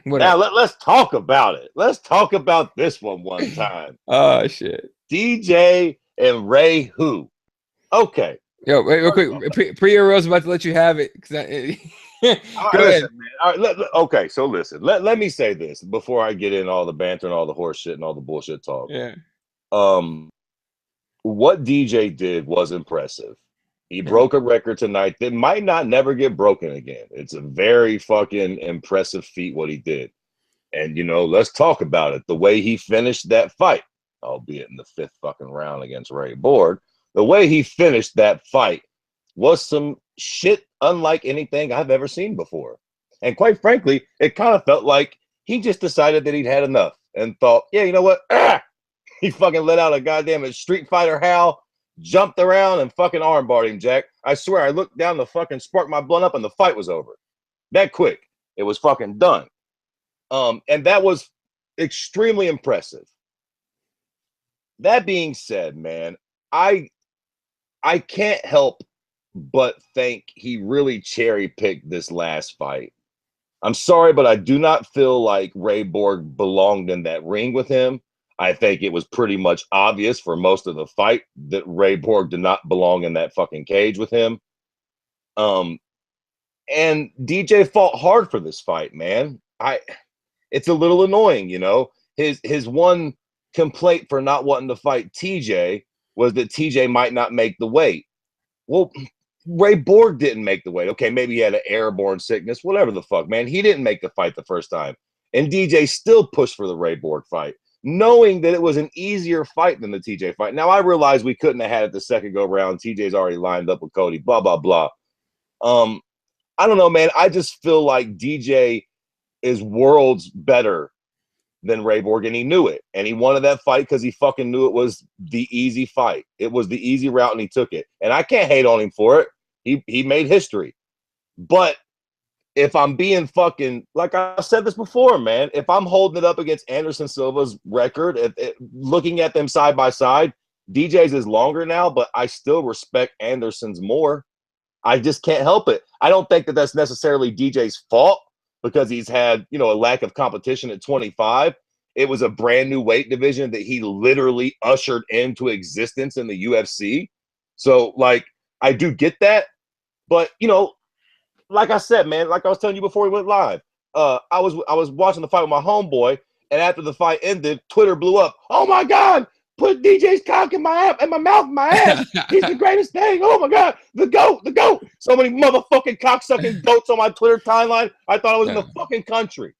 Now, let's talk about it. Let's talk about this one time. Oh shit. DJ and Ray who? Okay. Yo, wait, real quick. Priya Rose about to let you have it. Go ahead. Man. All right, okay, so listen. Let me say this before I get in all the banter and all the horse shit and all the bullshit talk. Yeah. What DJ did was impressive. He broke a record tonight that might not never get broken again. It's a very fucking impressive feat what he did. And, let's talk about it. The way he finished that fight, albeit in the 5th fucking round against Ray Borg, the way he finished that fight was some shit unlike anything I've ever seen before. And quite frankly, it kind of felt like he just decided that he'd had enough and thought, yeah, you know what? He fucking let out a goddamn Street Fighter howl, jumped around and fucking armbarred him, Jack. I swear, I looked down to fucking spark my blunt up and the fight was over. That quick. It was fucking done. And that was extremely impressive. That being said, man, I can't help but think he really cherry-picked this last fight. I'm sorry, but I do not feel like Ray Borg belonged in that ring with him. I think it was pretty much obvious for most of the fight that Ray Borg did not belong in that fucking cage with him. And DJ fought hard for this fight, man. It's a little annoying, His one complaint for not wanting to fight TJ was that TJ might not make the weight. Well, Ray Borg didn't make the weight. Okay, maybe he had an airborne sickness, whatever the fuck, man. He didn't make the fight the first time. And DJ still pushed for the Ray Borg fight, knowing that it was an easier fight than the TJ fight. Now, I realize we couldn't have had it the second go round. TJ's already lined up with Cody, blah, blah, blah. I don't know, man. I just feel like DJ is worlds better than Ray Borg, and he knew it. And he wanted that fight because he fucking knew it was the easy fight. It was the easy route, and he took it. And I can't hate on him for it. He made history. But if I'm being fucking, like I said this before, man, if I'm holding it up against Anderson Silva's record, looking at them side by side, DJ's is longer now, but I still respect Anderson's more. I just can't help it. I don't think that that's necessarily DJ's fault because he's had, a lack of competition at 25. It was a brand new weight division that he literally ushered into existence in the UFC. So, I do get that. But, like I said, man, like I was telling you before we went live, I was watching the fight with my homeboy, and after the fight ended, Twitter blew up. Oh my God, put DJ's cock in my mouth, my ass. He's the greatest thing. Oh my God, the GOAT. So many motherfucking cocksucking goats on my Twitter timeline. I thought I was in the fucking country.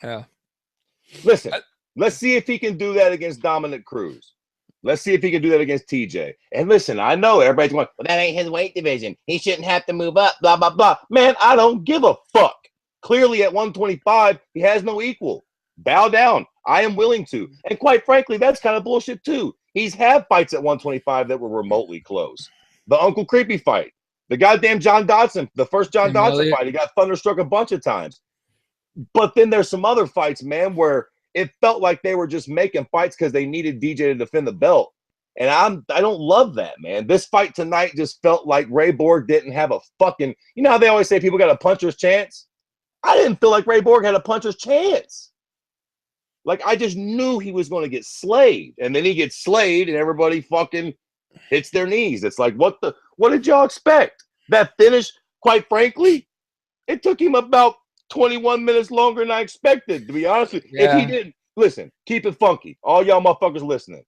Yeah. Listen, let's see if he can do that against Dominic Cruz. Let's see if he can do that against TJ. And listen, I know everybody's going, well, that ain't his weight division. He shouldn't have to move up, blah, blah, blah. Man, I don't give a fuck. Clearly at 125, he has no equal. Bow down. I am willing to. And quite frankly, that's kind of bullshit too. He's had fights at 125 that were remotely close. The Uncle Creepy fight. The goddamn John Dodson. The first John Dodson fight. He got thunderstruck a bunch of times. But then there's some other fights, man, where it felt like they were just making fights because they needed DJ to defend the belt. And I don't love that, man. This fight tonight just felt like Ray Borg didn't have a fucking, how they always say people got a puncher's chance? I didn't feel like Ray Borg had a puncher's chance. I just knew he was going to get slayed. And then he gets slayed and everybody fucking hits their knees. It's like, what did y'all expect? That finish, quite frankly, it took him about 21 minutes longer than I expected, to be honest with you. Yeah. If he didn't, listen, keep it funky. All y'all motherfuckers listening.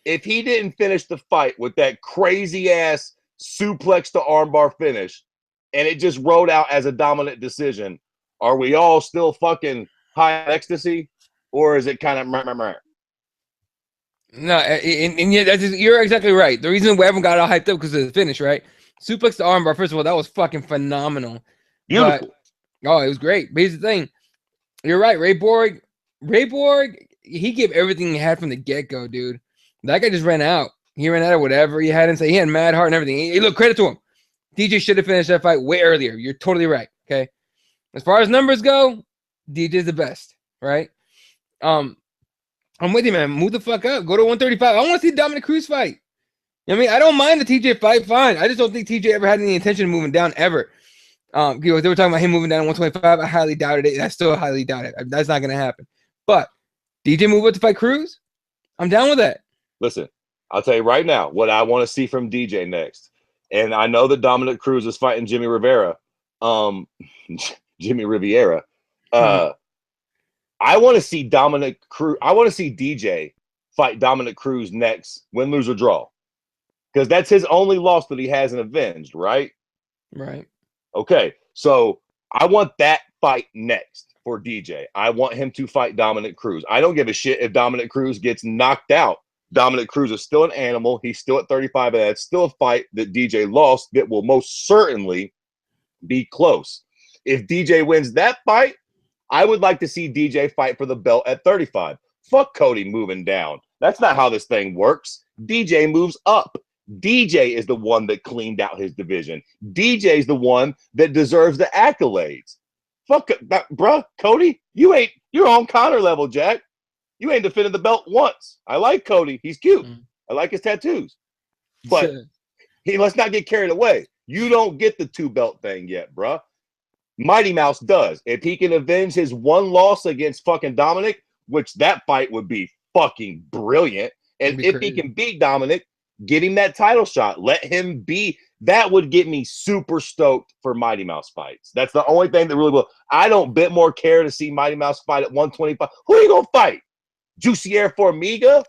If he didn't finish the fight with that crazy-ass suplex to armbar finish, and it just rode out as a dominant decision, are we all still fucking high ecstasy? Or is it kind of meh? No, and yeah, you're exactly right. The reason we haven't got all hyped up because of the finish, right? Suplex to armbar, first of all, that was fucking phenomenal. Beautiful. It was great. But here's the thing. You're right. Ray Borg, he gave everything he had from the get-go, dude. That guy just ran out. He ran out of whatever he had and say he had mad heart and everything. Hey, look, credit to him. DJ should have finished that fight way earlier. You're totally right. Okay. As far as numbers go, DJ's the best, right? I'm with you, man. Move the fuck up. Go to 135. I want to see Dominic Cruz fight. I mean, I don't mind the TJ fight, fine. I just don't think TJ ever had any intention of moving down ever. They were talking about him moving down to 125. I highly doubted it. I still highly doubt it. That's not gonna happen. But DJ move up to fight Cruz, I'm down with that. Listen, I'll tell you right now what I want to see from DJ next. And I know that Dominic Cruz is fighting Jimmy Rivera. Jimmy Riviera. I want to see Dominic Cruz. I want to see DJ fight Dominic Cruz next, win, lose, or draw. Because that's his only loss that he hasn't avenged, right? Right. Okay, so I want that fight next for DJ. I want him to fight Dominic Cruz. I don't give a shit if Dominic Cruz gets knocked out. Dominic Cruz is still an animal. He's still at 35, and that's still a fight that DJ lost that will most certainly be close. If DJ wins that fight, I would like to see DJ fight for the belt at 35. Fuck Cody moving down. That's not how this thing works. DJ moves up. DJ is the one that cleaned out his division. DJ is the one that deserves the accolades. Fuck that, bruh. Cody, you're on Connor level, Jack. You ain't defended the belt once. I like Cody. He's cute. I like his tattoos. But let's not get carried away. You don't get the 2-belt thing yet, bruh. Mighty Mouse does. If he can avenge his one loss against fucking Dominic, which that fight would be fucking brilliant. And if he can beat Dominic, get him that title shot. Let him be. That would get me super stoked for Mighty Mouse fights. That's the only thing that really will. I don't bit more care to see Mighty Mouse fight at 125. Who are you going to fight? Juicy Air Formiga?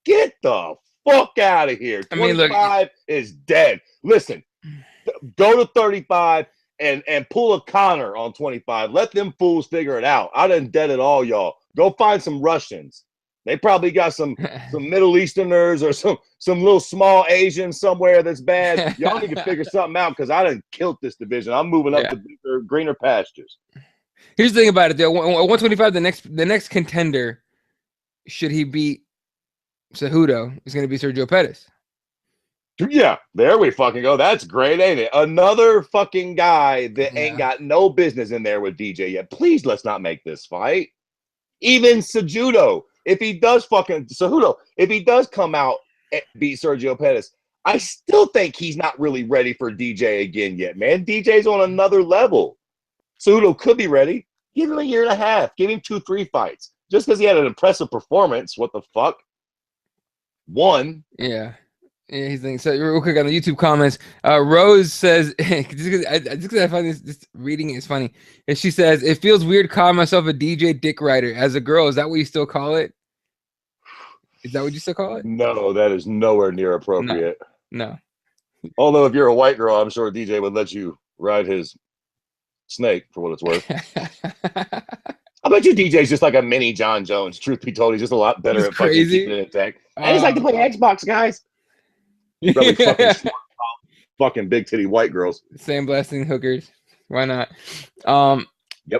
Get the fuck out of here. 25 is dead. Listen, go to 35 and pull a Connor on 25. Let them fools figure it out. I done dead it all, y'all. Go find some Russians. They probably got some Middle Easterners or some little small Asians somewhere that's bad. Y'all need to figure something out because I done killed this division. I'm moving up to greener pastures. Here's the thing about it, though. 125, the next contender, should he beat Cejudo, is going to be Sergio Pettis. Yeah, there we fucking go. That's great, ain't it? Another fucking guy that ain't got no business in there with DJ yet. Please, let's not make this fight. Even Cejudo, if he does come out and beat Sergio Pettis, I still think he's not really ready for DJ again yet, man. DJ's on another level. Cejudo could be ready. Give him a year and a half. Give him 2-3 fights. Just because he had an impressive performance, what the fuck? One. Yeah, he's thinking. So real quick on the YouTube comments, Rose says, just because I find this reading is funny, and she says, it feels weird calling myself a DJ dick rider. As a girl, is that what you still call it? Is that what you still call it? No, that is nowhere near appropriate. No. Although if you're a white girl, I'm sure DJ would let you ride his snake for what it's worth. I bet you DJ's just like a mini John Jones. Truth be told, he's just a lot better at fucking keeping it intact. I just like to play Xbox, guys. Really fucking smart, fucking big titty white girls. Sandblasting hookers. Why not?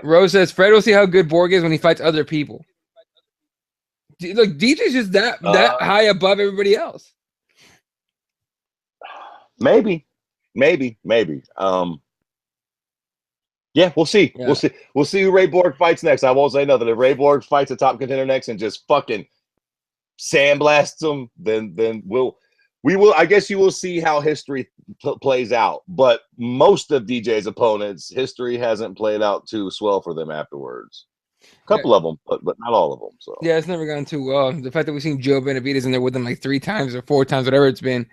Rose says Fred will see how good Borg is when he fights other people. Look, DJ's just that high above everybody else. Maybe. Yeah, we'll see. Yeah. We'll see who Ray Borg fights next. I won't say nothing. If Ray Borg fights a top contender next and just fucking sandblasts him, then we will. I guess you will see how history plays out. But most of DJ's opponents, history hasn't played out too swell for them afterwards. A couple of them, but not all of them. So yeah, it's never gone too well. The fact that we've seen Joe Benavidez in there with him like 3 times or 4 times, whatever it's been.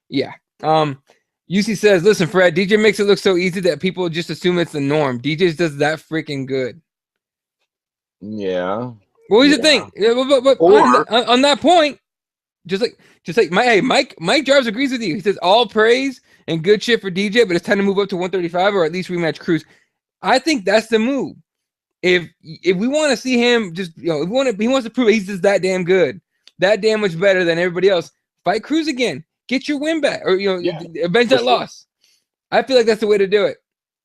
Yeah. UC says, listen, Fred, DJ makes it look so easy that people just assume it's the norm. DJ does that freaking good. Yeah. What was the thing? But on that point, just like Mike Jarvis agrees with you. He says all praise and good shit for DJ, but it's time to move up to 135 or at least rematch Cruz. I think that's the move. If we want to see him just, he wants to prove he's just that damn good, that damn much better than everybody else, fight Cruz again. Get your win back, or avenge that loss. I feel like that's the way to do it.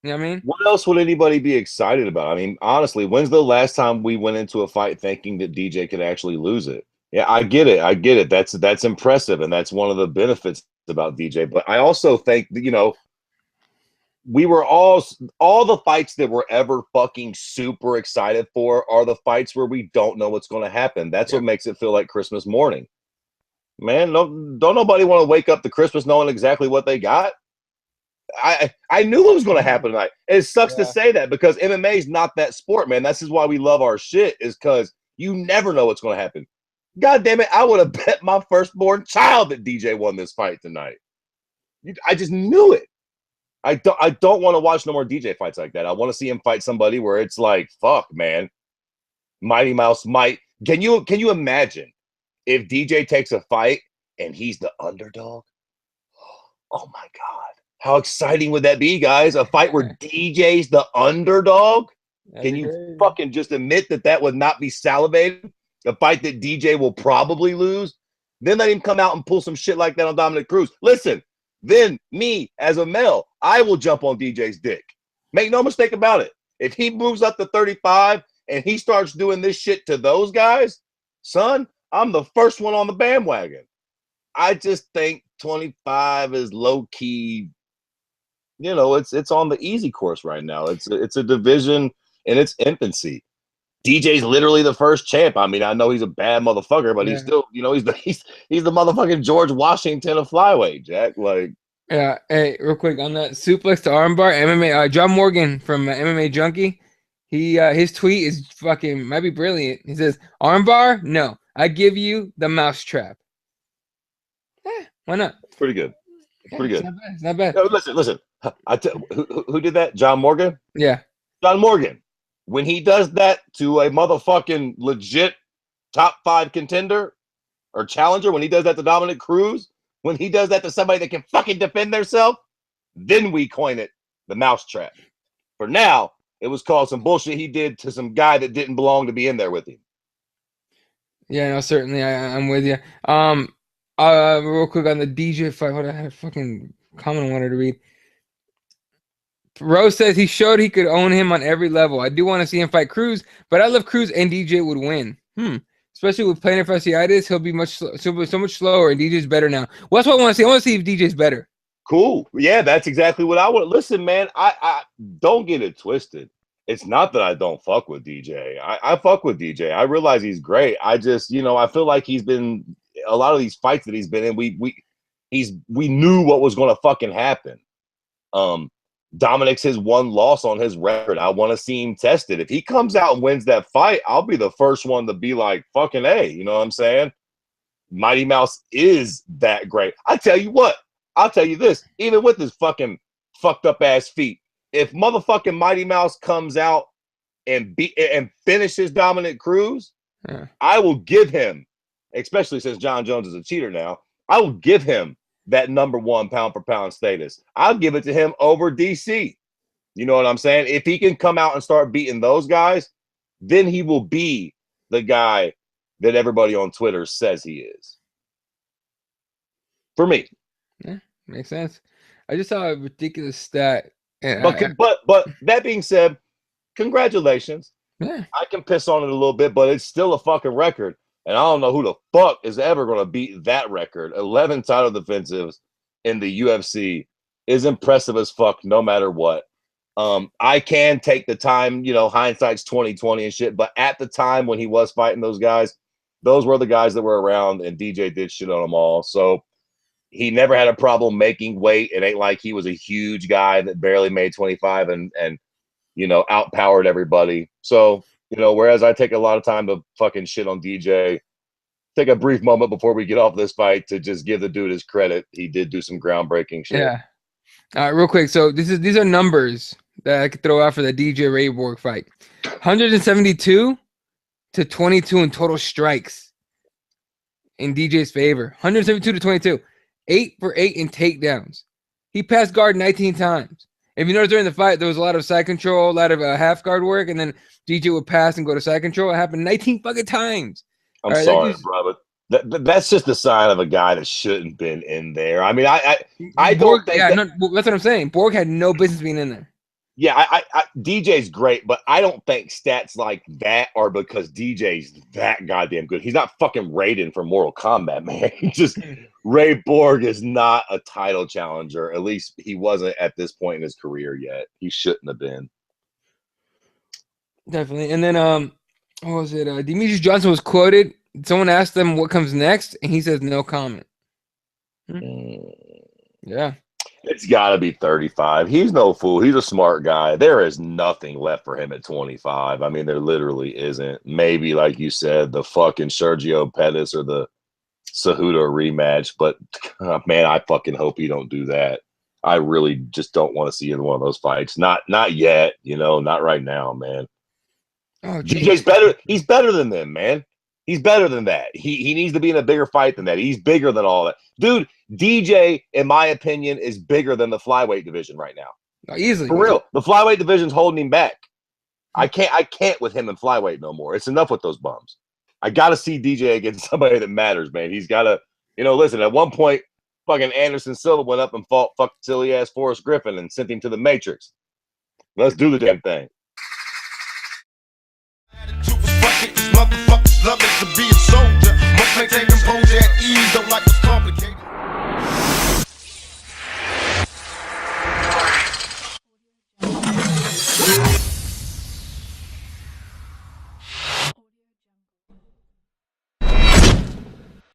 You know what I mean? What else would anybody be excited about? I mean, honestly, when's the last time we went into a fight thinking that DJ could actually lose it? Yeah, I get it. That's impressive, and that's one of the benefits about DJ. But I also think that, we were all the fights that we're ever fucking super excited for are the fights where we don't know what's going to happen. That's what makes it feel like Christmas morning. Man, don't nobody want to wake up to Christmas knowing exactly what they got. I knew what was going to happen tonight. It sucks to Yeah. say that because MMA is not that sport, man. This is why we love our shit, is because you never know what's going to happen. God damn it, I would have bet my firstborn child that DJ won this fight tonight. I just knew it. I don't want to watch no more DJ fights like that. I want to see him fight somebody where it's like, fuck, man. Mighty Mouse might. Can you imagine if DJ takes a fight and he's the underdog? Oh my God. How exciting would that be, guys? A fight where DJ's the underdog? That'd Can you crazy. fucking just admit that would not be salivated? A fight that DJ will probably lose? Then let him come out and pull some shit like that on Dominic Cruz. Listen, then me as a male, I will jump on DJ's dick. Make no mistake about it. If he moves up to 35 and he starts doing this shit to those guys, son, I'm the first one on the bandwagon. I just think 25 is low key. You know, it's on the easy course right now. It's a division in its infancy. DJ's literally the first champ. I mean, I know he's a bad motherfucker, but he's still, you know, he's the motherfucking George Washington of flyweight, Jack. Like, yeah. Hey, real quick on that suplex to armbar MMA. John Morgan from MMA Junkie. He his tweet is fucking might be brilliant. He says, "Armbar? No, I give you the mousetrap." Why not? it's pretty good. It's pretty good. It's not bad. No, listen. Who did that? John Morgan? Yeah. John Morgan. When he does that to a motherfucking legit top 5 contender or challenger, when he does that to Dominic Cruz, when he does that to somebody that can fucking defend themselves, then we coin it the mousetrap. For now, it was called some bullshit he did to some guy that didn't belong to be in there with him. Yeah, no, certainly. I'm with you. Real quick on the DJ fight. What I had a fucking comment I wanted to read. Rose says he showed he could own him on every level. I do want to see him fight Cruz, but I love Cruz and DJ would win. Especially with plantar fasciitis, he'll be so much slower, and DJ's better now. Well, that's what I want to see. I want to see if DJ's better. Cool. Yeah, that's exactly what I want. Listen, man, I don't get it twisted. It's not that I don't fuck with DJ. I fuck with DJ. I realize he's great. I just, you know, I feel like he's been a lot of these fights that he's been in. We knew what was going to fucking happen. Dominic's his one loss on his record. I want to see him tested. If he comes out and wins that fight, I'll be the first one to be like, fucking A, you know what I'm saying? Mighty Mouse is that great. I tell you what, I'll tell you this, even with his fucking fucked up ass feet, if motherfucking Mighty Mouse comes out and finishes Dominic Cruz, I will give him, especially since John Jones is a cheater now, I will give him that #1 pound for pound status. I'll give it to him over DC. You know what I'm saying? If he can come out and start beating those guys, then he will be the guy that everybody on Twitter says he is. For me. Yeah, makes sense. I just saw a ridiculous stat. But that being said, congratulations. Yeah. I can piss on it a little bit, but it's still a fucking record. And I don't know who the fuck is ever going to beat that record. 11 title defensives in the UFC is impressive as fuck no matter what. I can take the time, you know, hindsight's 20/20 and shit, but at the time when he was fighting those guys, those were the guys that were around, and DJ did shit on them all. So he never had a problem making weight. It ain't like he was a huge guy that barely made 25 and you know, outpowered everybody. So, you know, whereas I take a lot of time to fucking shit on DJ, take a brief moment before we get off this fight to just give the dude his credit. He did do some groundbreaking shit. Yeah. All right, real quick. So these are numbers that I could throw out for the DJ Ray Borg fight. 172 to 22 in total strikes in DJ's favor. 172 to 22. 8 for 8 in takedowns. He passed guard 19 times. If you notice during the fight, there was a lot of side control, a lot of half guard work, and then DJ would pass and go to side control. It happened 19 fucking times. I'm sorry, bro, but that's just a sign of a guy that shouldn't been in there. I mean, I Borg, don't think that's what I'm saying. Borg had no business being in there. Yeah, I DJ's great, but I don't think stats like that are because DJ's that goddamn good. He's not fucking Raiden from Mortal Kombat, man. Just Ray Borg is not a title challenger. At least he wasn't at this point in his career yet. He shouldn't have been. Definitely. And then what was it? Demetrious Johnson was quoted. Someone asked him what comes next, and he says no comment. Yeah. It's got to be 35. He's no fool. He's a smart guy. There is nothing left for him at 25. I mean, there literally isn't. Maybe, like you said, the fucking Sergio Pettis or the Cejudo rematch. But, man, I fucking hope he don't do that. I really just don't want to see either one of those fights. Not yet, not right now, man. Oh, DJ's better. He's better than them, man. He's better than that. He needs to be in a bigger fight than that. He's bigger than all that. Dude, DJ, in my opinion, is bigger than the flyweight division right now. Easily. For real. The flyweight division's holding him back. I can't with him in flyweight no more. It's enough with those bums. I gotta see DJ against somebody that matters, man. He's gotta, listen, at one point, fucking Anderson Silva went up and fought fucking silly ass Forrest Griffin and sent him to the Matrix. Let's do the damn thing. Motherfuckers love it to be a soldier. Must maintain composure at ease, don't like what's complicated.